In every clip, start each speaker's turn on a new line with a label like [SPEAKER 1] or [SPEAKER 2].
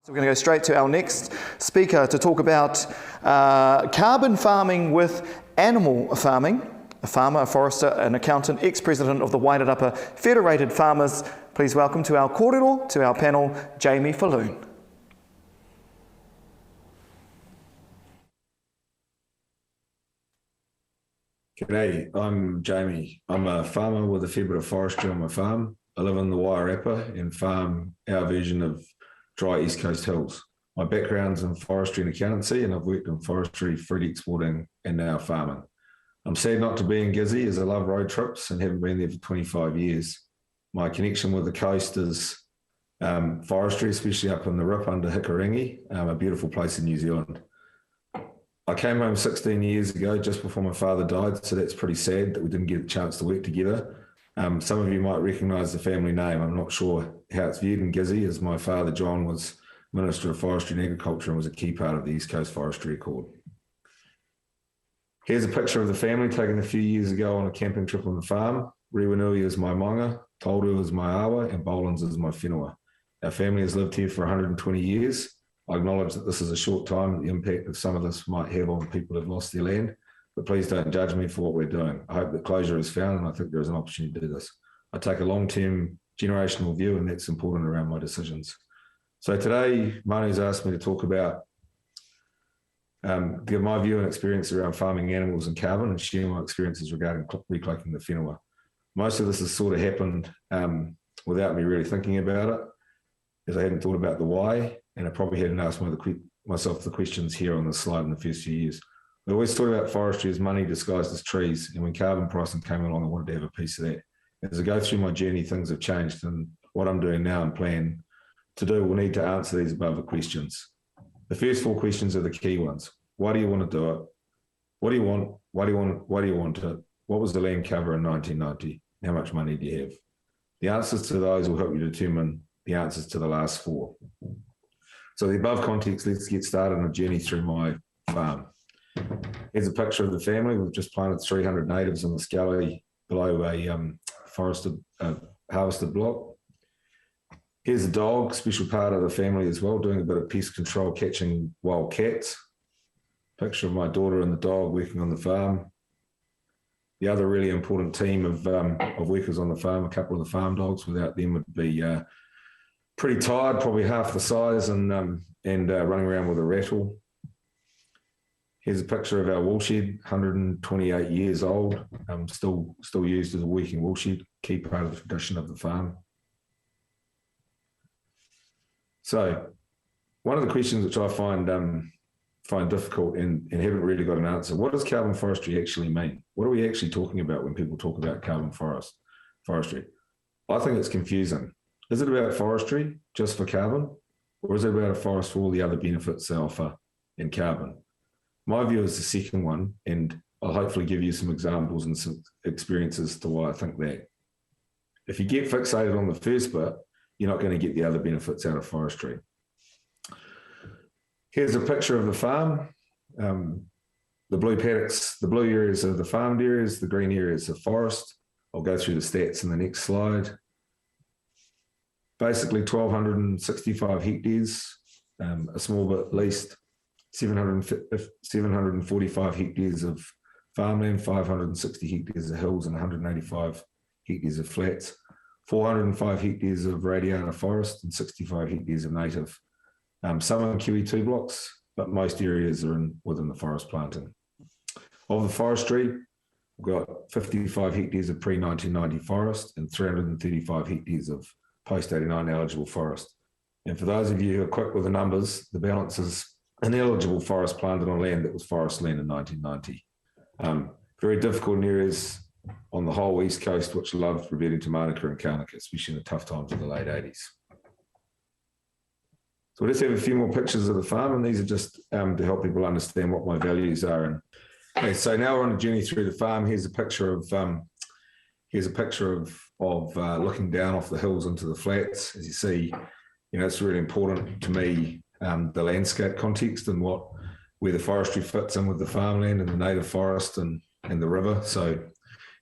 [SPEAKER 1] So we're going to go straight to our next speaker to talk about carbon farming with animal farming. A farmer, a forester, an accountant, ex-president of the Wairarapa Federated Farmers. Please welcome to our kōrero, to our panel, Jamie Faloon.
[SPEAKER 2] G'day, I'm Jamie. I'm a farmer with a fair bit of forestry on my farm. I live in the Wairarapa and farm our version of dry East Coast hills. My background's in forestry and accountancy, and I've worked in forestry, fruit exporting, and now farming. I'm sad not to be in Gizzy as I love road trips and haven't been there for 25 years. My connection with the coast is forestry, especially up in the Rip under Hikarangi, a beautiful place in New Zealand. I came home 16 years ago, just before my father died, so that's pretty sad that we didn't get a chance to work together. Some of you might recognise the family name. I'm not sure how it's viewed in Gizzy, as my father, John, was Minister of Forestry and Agriculture and was a key part of the East Coast Forestry Accord. Here's a picture of the family taken a few years ago on a camping trip on the farm. Whenua is my maunga, Toldu is my awa, and Bolins is my whenua. Our family has lived here for 120 years. I acknowledge that this is a short time and the impact of some of this might have on people who've lost their land, but please don't judge me for what we're doing. I hope that closure is found, and I think there is an opportunity to do this. I take a long-term generational view, and that's important around my decisions. So today, Manu's asked me to talk about, give my view and experience around farming animals and carbon, and share my experiences regarding recloaking the whenua. Most of this has sort of happened without me really thinking about it, as I hadn't thought about the why, and I probably hadn't asked myself the questions here on the slide in the first few years. We always thought about forestry as money disguised as trees, and when carbon pricing came along, I wanted to have a piece of that. As I go through my journey, things have changed, and what I'm doing now and plan to do will need to answer these above the questions. The first four questions are the key ones. Why do you want to do it? What do you want? Why do you want it? What was the land cover in 1990? How much money do you have? The answers to those will help you determine the answers to the last four. So the above context, let's get started on a journey through my farm. Here's a picture of the family. We've just planted 300 natives in the scully below a harvested block. Here's a dog, special part of the family as well, doing a bit of pest control, catching wild cats. Picture of my daughter and the dog working on the farm. The other really important team of workers on the farm, a couple of the farm dogs. Without them, would be pretty tired, probably half the size, and running around with a rattle. Here's a picture of our woolshed, 128 years old, still used as a working woolshed, key part of the tradition of the farm. So, one of the questions which I find difficult and haven't really got an answer: what does carbon forestry actually mean? What are we actually talking about when people talk about carbon forestry? I think it's confusing. Is it about forestry just for carbon, or is it about a forest for all the other benefits they offer in carbon? My view is the second one, and I'll hopefully give you some examples and some experiences to why I think that. If you get fixated on the first bit, you're not going to get the other benefits out of forestry. Here's a picture of the farm. The blue paddocks, the blue areas are the farmed areas, the green areas are forest. I'll go through the stats in the next slide. Basically 1,265 hectares, a small bit leased, 745 hectares of farmland, 560 hectares of hills, and 185 hectares of flats, 405 hectares of radiata forest, and 65 hectares of native. Some in QE2 blocks, but most areas are within the forest planting. Of the forestry, we've got 55 hectares of pre-1990 forest and 335 hectares of post-89 eligible forest. And for those of you who are quick with the numbers, the balance is ineligible forest planted on land that was forest land in 1990. Very difficult in areas on the whole East Coast, which loved reverting to Mānuka and Kānaka, especially in the tough times of the late 80s. So we'll just have a few more pictures of the farm, and these are just to help people understand what my values are. And okay, so now we're on a journey through the farm. Here's a picture of looking down off the hills into the flats. As you see, it's really important to me, the landscape context and where the forestry fits in with the farmland and the native forest and the river. So,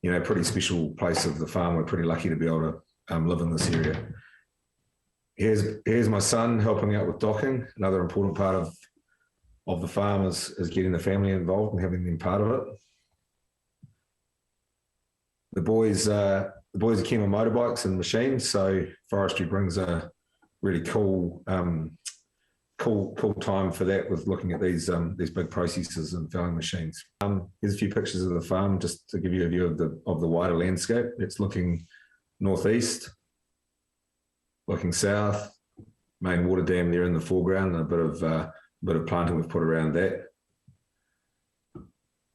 [SPEAKER 2] pretty special place of the farm. We're pretty lucky to be able to live in this area. Here's my son helping out with docking. Another important part of the farm is getting the family involved and having them part of it. The boys are keen on motorbikes and machines, so forestry brings a really cool time for that, with looking at these big processes and felling machines. Here's a few pictures of the farm just to give you a view of the wider landscape. It's looking northeast, looking south, main water dam there in the foreground, and a bit of planting we've put around that.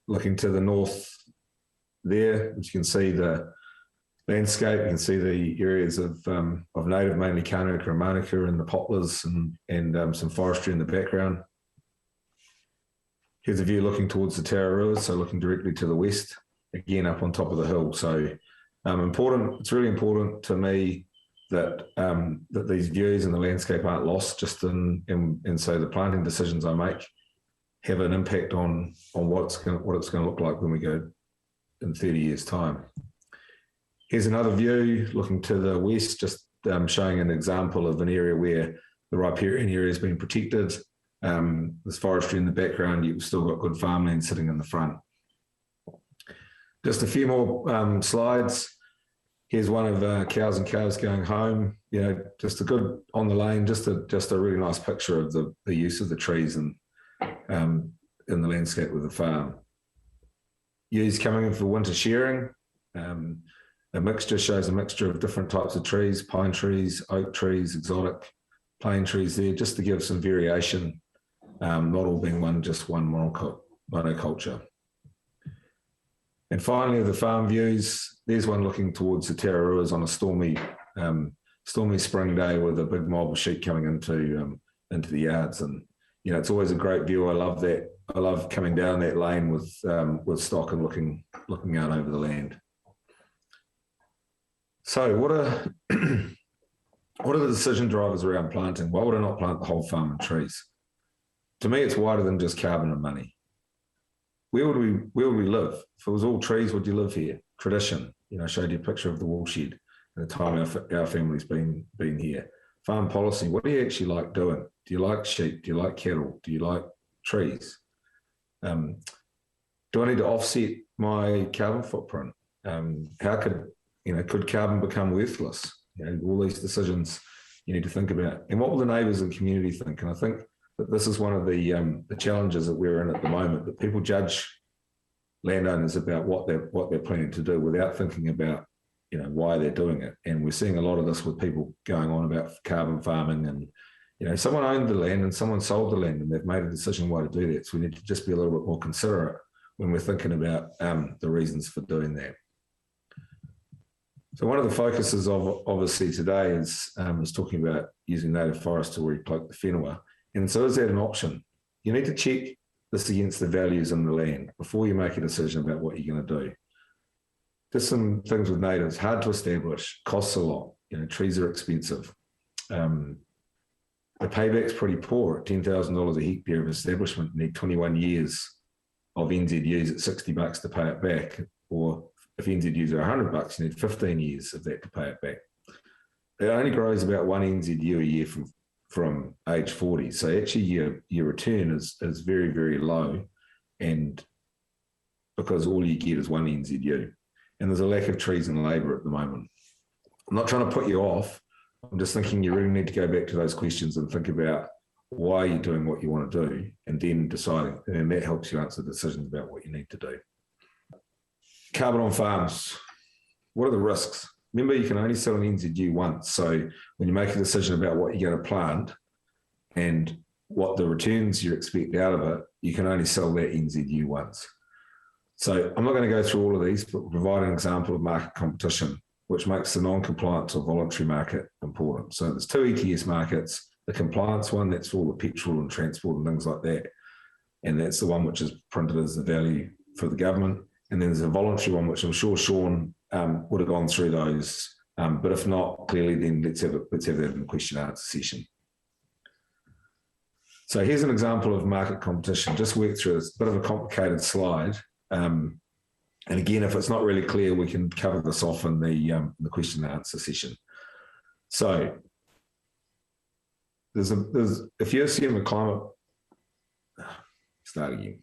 [SPEAKER 2] Looking to the north there, as you can see the landscape, you can see the areas of native, mainly Kānuka and Mānuka, and the poplars and some forestry in the background. Here's a view looking towards the Tararua, so looking directly to the west, again up on top of the hill. So it's really important to me that these views and the landscape aren't lost just and so the planting decisions I make have an impact on what it's going to look like when we go in 30 years' time. Here's another view looking to the west, just showing an example of an area where the riparian area has been protected. There's forestry in the background, you've still got good farmland sitting in the front. Just a few more slides. Here's one of cows and calves going home. Just a good on the lane, just a really nice picture of the use of the trees and in the landscape of the farm. Ewes coming in for winter shearing. A mixture shows a mixture of different types of trees, pine trees, oak trees, exotic plane trees there, just to give some variation, not all being just one monoculture. And finally, the farm views. There's one looking towards the Tararuas on a stormy spring day with a big mob of sheep coming into the yards, and it's always a great view. I love that. I love coming down that lane with stock and looking out over the land. So what are the decision drivers around planting? Why would I not plant the whole farm in trees? To me, it's wider than just carbon and money. Where would we live? If it was all trees, would you live here? Tradition. I showed you a picture of the wool shed at the time our family's been here. Farm policy. What do you actually like doing? Do you like sheep? Do you like cattle? Do you like trees? Do I need to offset my carbon footprint? How could carbon become worthless? All these decisions you need to think about. And what will the neighbours and community think? And I think that this is one of the challenges that we're in at the moment, that people judge landowners about what they're planning to do without thinking about why they're doing it. And we're seeing a lot of this with people going on about carbon farming, and someone owned the land and someone sold the land and they've made a decision why to do that. So we need to just be a little bit more considerate when we're thinking about the reasons for doing that. So one of the focuses of obviously today is talking about using native forest to recloak the whenua. And so is that an option? You need to check this against the values in the land before you make a decision about what you're going to do. Just some things with natives, hard to establish, costs a lot. Trees are expensive. The payback's pretty poor at $10,000 a hectare of establishment. You need 21 years of NZUs at $60 to pay it back, or if NZUs are $100, you need 15 years of that to pay it back. It only grows about one NZU a year from age 40. So actually your return is very, very low, and because all you get is one NZU. And there's a lack of trees and labour at the moment. I'm not trying to put you off. I'm just thinking you really need to go back to those questions and think about why you're doing what you want to do, and then deciding, and that helps you answer decisions about what you need to do. Carbon on farms. What are the risks? Remember, you can only sell an NZU once. So when you make a decision about what you're going to plant and what the returns you expect out of it, you can only sell that NZU once. So I'm not going to go through all of these, but provide an example of market competition, which makes the non-compliance or voluntary market important. So there's two ETS markets, the compliance one, that's all the petrol and transport and things like that. And that's the one which is printed as the value for the government. And then there's a voluntary one, which I'm sure Sean would have gone through those. But if not, clearly, then let's have that in the question and answer session. So here's an example of market competition. Just work through this. Bit of a complicated slide. And again, if it's not really clear, we can cover this off in the question and answer session. So there's if you assume a climate, start again,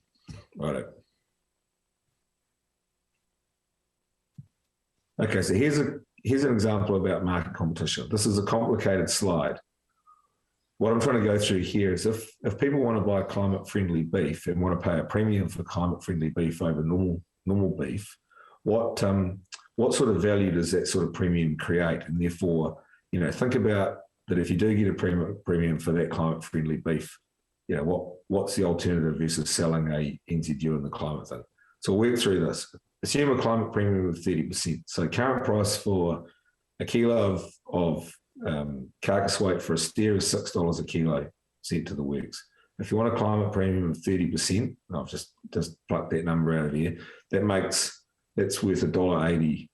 [SPEAKER 2] right? Okay, so here's an example about market competition. This is a complicated slide. What I'm trying to go through here is if people want to buy climate-friendly beef and want to pay a premium for climate-friendly beef over normal beef, what sort of value does that sort of premium create? And therefore, think about that if you do get a premium for that climate-friendly beef, what's the alternative versus selling a NZU in the climate thing? So we'll work through this. Assume a climate premium of 30%. So current price for a kilo of carcass weight for a steer is $6 a kilo sent to the works. If you want a climate premium of 30%, I've just plucked that number out of here, that's worth $1.80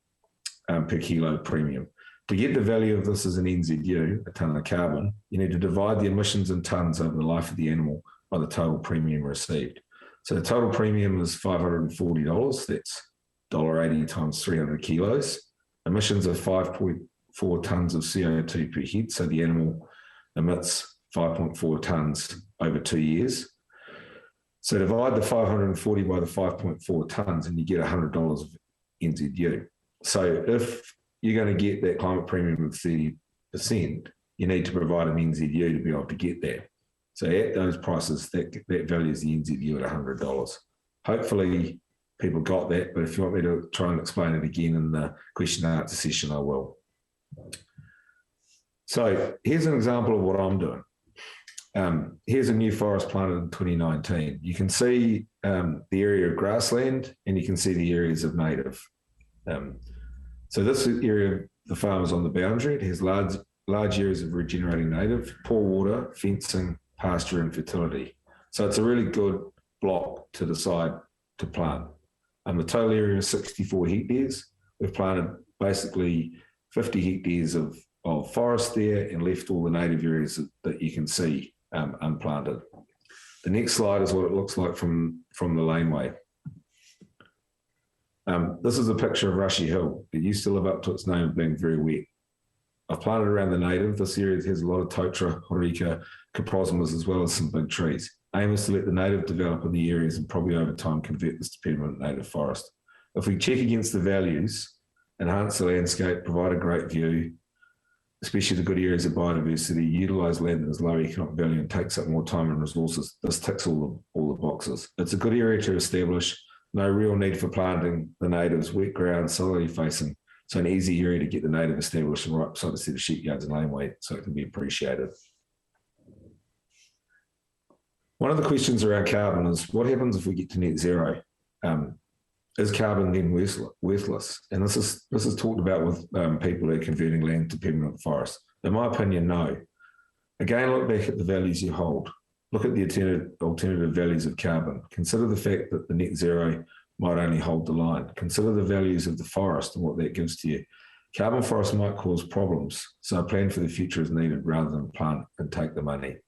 [SPEAKER 2] per kilo premium. To get the value of this as an NZU, a tonne of carbon, you need to divide the emissions in tonnes over the life of the animal by the total premium received. So the total premium is $540. That's $1.80 times 300 kilos. Emissions are 5.4 tonnes of CO2 per head. So the animal emits 5.4 tonnes over 2 years. So divide the 540 by the 5.4 tonnes and you get $100 of NZU. So if you're going to get that climate premium of 30%, you need to provide an NZU to be able to get there. So at those prices, that value is the NZU at $100. Hopefully people got that, but if you want me to try and explain it again in the question and answer session, I will. So here's an example of what I'm doing. Here's a new forest planted in 2019. You can see the area of grassland and you can see the areas of native. So this area, the farm is on the boundary. It has large areas of regenerating native, poor water, fencing, pasture and fertility. So it's a really good block to decide to plant. The total area is 64 hectares. We've planted basically 50 hectares of forest there and left all the native areas that you can see unplanted. The next slide is what it looks like from the laneway. This is a picture of Rushy Hill. It used to live up to its name of being very wet. I've planted around the native. This area has a lot of totara, horeika, coprosmas, as well as some big trees. Aim is to let the native develop in the areas and probably over time convert this to permanent native forest. If we check against the values, enhance the landscape, provide a great view, especially the good areas of biodiversity, utilise land that has low economic value and takes up more time and resources, this ticks all the boxes. It's a good area to establish, no real need for planting the natives, wet ground, southerly facing, so an easy area to get the native established and right beside a set of sheep yards and laneway so it can be appreciated. One of the questions around carbon is what happens if we get to net zero? Is carbon then worthless? And this is talked about with people who are converting land to permanent forest. In my opinion, no. Again, look back at the values you hold. Look at the alternative values of carbon. Consider the fact that the net zero might only hold the line. Consider the values of the forest and what that gives to you. Carbon forest might cause problems, so a plan for the future is needed rather than plant and take the money.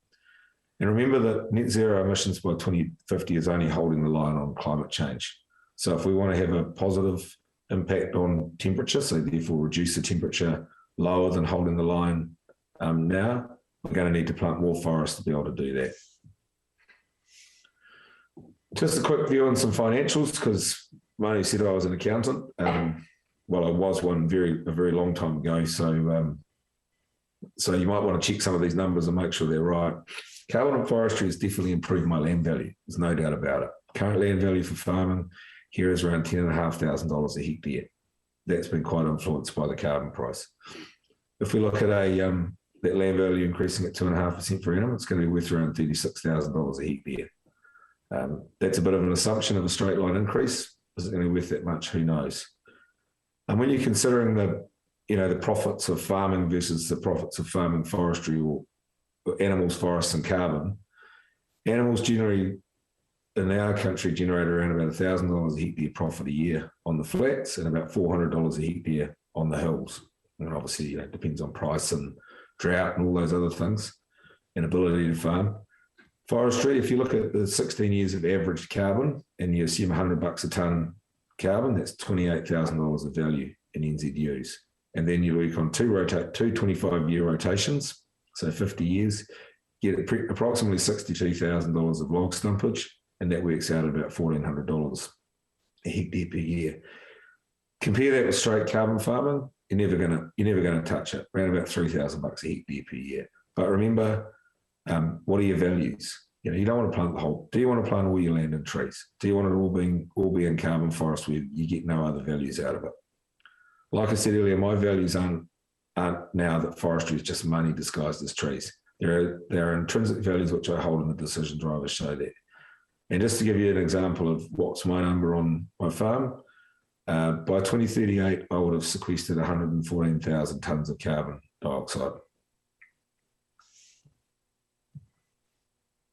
[SPEAKER 2] And remember that net zero emissions by 2050 is only holding the line on climate change. So if we want to have a positive impact on temperature, so therefore reduce the temperature lower than holding the line now, we're going to need to plant more forest to be able to do that. Just a quick view on some financials, because Manu said I was an accountant. Well, I was one a very long time ago. So you might want to check some of these numbers and make sure they're right. Carbon and forestry has definitely improved my land value. There's no doubt about it. Current land value for farming here is around $10,500 a hectare. That's been quite influenced by the carbon price. If we look at that land value increasing at 2.5% per annum, it's going to be worth around $36,000 a hectare. That's a bit of an assumption of a straight line increase. Is it going to be worth that much? Who knows? And when you're considering the profits of farming versus the profits of farming forestry or animals, forests and carbon, animals generally in our country generate around about $1,000 a hectare profit a year on the flats and about $400 a hectare on the hills. And obviously, it depends on price and drought and all those other things and ability to farm. Forestry, if you look at the 16 years of average carbon and you assume $100 a tonne carbon, that's $28,000 of value in NZUs. And then you look on two 25-year rotations, so 50 years, get approximately $62,000 of log stumpage, and that works out at about $1,400 a hectare per year. Compare that with straight carbon farming, you're never gonna touch it. Around about $3,000 a hectare per year. But remember, what are your values? You know, you don't want to plant the whole. Do you want to plant all your land in trees? Do you want it all be in carbon forest where you get no other values out of it? Like I said earlier, my values aren't now that forestry is just money disguised as trees. There are intrinsic values which I hold, and the decision drivers show that. And just to give you an example of what's my number on my farm, by 2038, I would have sequestered 114,000 tonnes of carbon dioxide.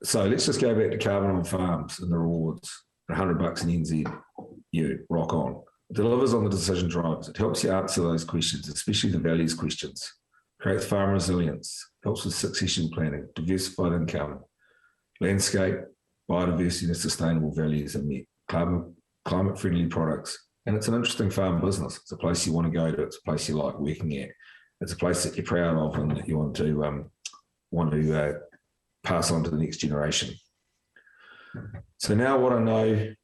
[SPEAKER 2] So let's just go back to carbon on farms and the rewards. $100 in NZ, you rock on. It delivers on the decision drivers. It helps you answer those questions, especially the values questions. Creates farm resilience, helps with succession planning, diversified income, landscape, biodiversity and sustainable values are met, climate-friendly products. And it's an interesting farm business. It's a place you want to go to. It's a place you like working at. It's a place that you're proud of and that you want to pass on to the next generation. So now what I know,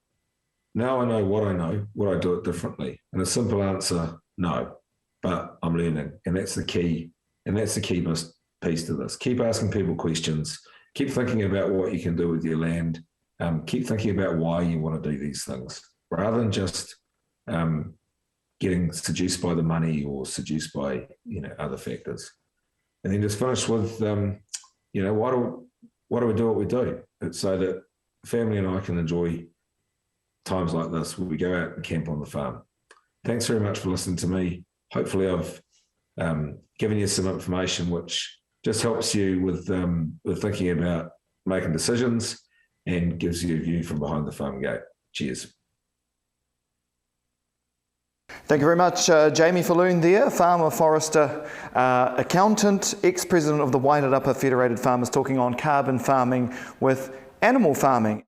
[SPEAKER 2] would I do it differently? And a simple answer, no, but I'm learning. And that's the key. And that's the key piece to this. Keep asking people questions. Keep thinking about what you can do with your land. Keep thinking about why you want to do these things, rather than just getting seduced by the money or seduced by other factors. And then just finish with why do we do what we do? It's so that family and I can enjoy times like this where we go out and camp on the farm. Thanks very much for listening to me. Hopefully I've given you some information which just helps you with thinking about making decisions and gives you a view from behind the farm gate. Cheers.
[SPEAKER 1] Thank you very much, Jamie Faloon there, farmer, forester, accountant, ex-president of the Whenua Federated Farmers, talking on carbon farming with animal farming.